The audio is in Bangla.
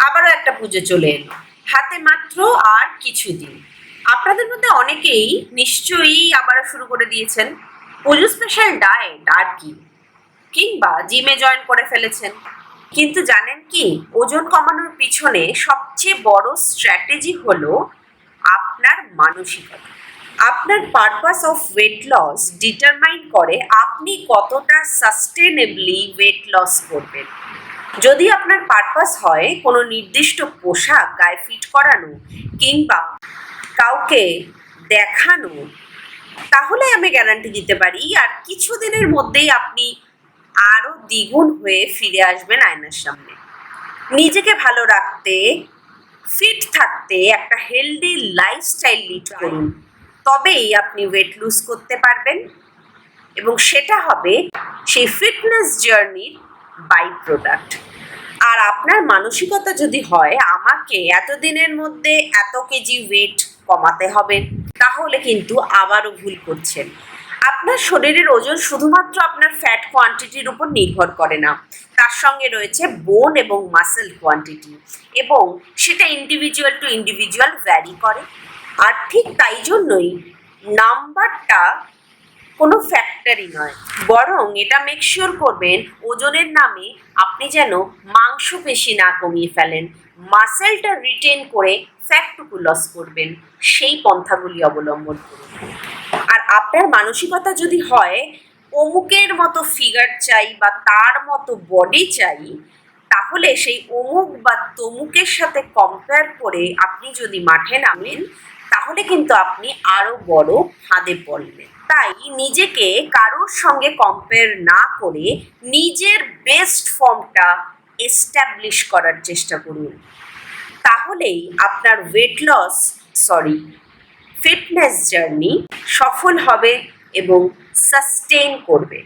আবারও একটা পুজো চলে এলো, হাতে মাত্র আর কিছুদিন। আপনাদের মধ্যে অনেকেই নিশ্চয়ই আবারও শুরু করে দিয়েছেন পুজো স্পেশাল ডায়েট আর কি, কিংবা জিমে জয়েন করে ফেলেছেন। কিন্তু জানেন কি, ওজন কমানোর পিছনে সবচেয়ে বড় স্ট্র্যাটেজি হলো আপনার মানসিকতা। আপনার purpose of weight loss determine করে আপনি কতটা সাস্টেনেবলি ওয়েট লস করবেন। যদি আপনার পারপাস হয় কোনো নির্দিষ্ট পোশাক গায়ে ফিট করানো কিংবা কাউকে দেখানো, তাহলে আমি গ্যারান্টি দিতে পারি আর কিছুদিনের মধ্যেই আপনি আরো দ্বিগুণ হয়ে ফিরে আসবেন আয়নার সামনে। নিজেকে ভালো রাখতে, ফিট থাকতে একটা হেলদি লাইফস্টাইল লিড করুন, তবেই আপনি ওয়েট লুজ করতে পারবেন এবং সেটা হবে সেই ফিটনেস জার্নির বাই প্রোডাক্ট। আর আপনার মানসিকতা যদি হয় আমাকে এতদিনের মধ্যে এত কেজি ওয়েট কমাতে হবে, তাহলে কিন্তু আবারও ভুল করছেন। আপনার শরীরের ওজন শুধুমাত্র আপনার ফ্যাট কোয়ান্টিটির উপর নির্ভর করে না, তার সঙ্গে রয়েছে বোন এবং মাসেল কোয়ান্টিটি, এবং সেটা ইন্ডিভিজুয়াল টু ইন্ডিভিজুয়াল ভ্যারি করে। আর ঠিক তাই জন্যই নাম্বারটা কোনো ফ্যাক্টরই নয়, বরং এটা মেক শিওর করবেন ওজনের নামে আপনি যেন মাংসপেশি না কমিয়ে ফেলেন, মাসেলটা রিটেন করে ফ্যাটটুকু লস করবেন, সেই পন্থাগুলি অবলম্বন করুন। আর আপনার মানসিকতা যদি হয় অমুকের মতো ফিগার চাই বা তার মতো বডি চাই, তাহলে সেই অমুক বা তমুকের সাথে কম্পেয়ার করে আপনি যদি মাঠে নামেন, তাহলে কিন্তু আপনি আরো বড় ফাঁদে পড়বেন। তাই নিজেকে কারোর সঙ্গে কম্পেয়ার না করে নিজের বেস্ট ফর্মটা এস্টাবলিশ করার চেষ্টা করুন, তাহলেই আপনার ফিটনেস জার্নি সফল হবে এবং সাস্টেইন করবে।